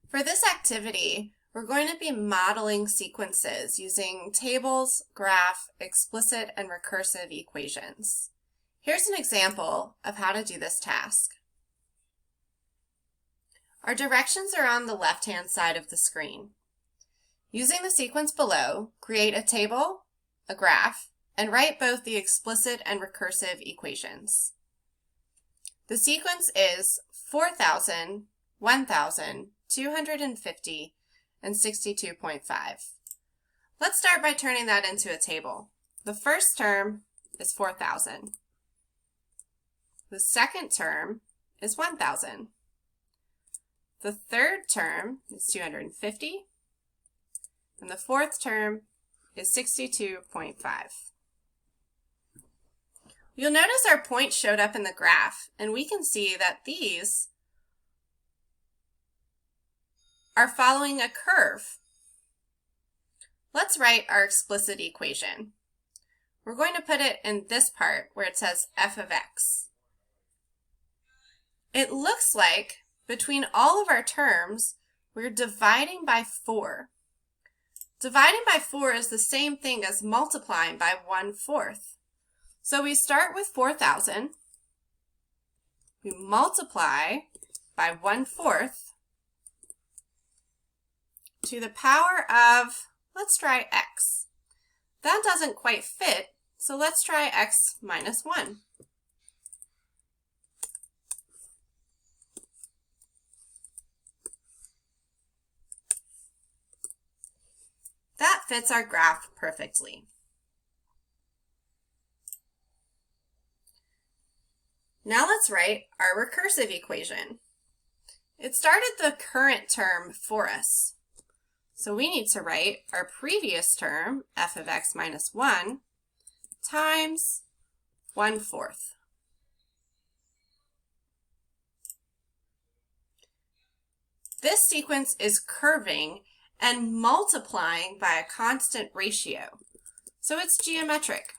For this activity, we're going to be modeling sequences using tables, graph, explicit, and recursive equations. Here's an example of how to do this task. Our directions are on the left-hand side of the screen. Using the sequence below, create a table, a graph, and write both the explicit and recursive equations. The sequence is 4,000, 1,000, 250, and 62.5. Let's start by turning that into a table. The first term is 4,000. The second term is 1,000. The third term is 250. And the fourth term is 62.5. You'll notice our points showed up in the graph, and we can see that these are following a curve. Let's write our explicit equation. We're going to put it in this part where it says f of x. It looks like between all of our terms, we're dividing by 4. Dividing by 4 is the same thing as multiplying by 1/4. So we start with 4,000. We multiply by 1/4 to the power of, let's try x. That doesn't quite fit, so let's try x minus 1. That fits our graph perfectly. Now let's write our recursive equation. It started the current term for us. So we need to write our previous term, f of x minus 1, times 1/4. This sequence is curving and multiplying by a constant ratio, so it's geometric.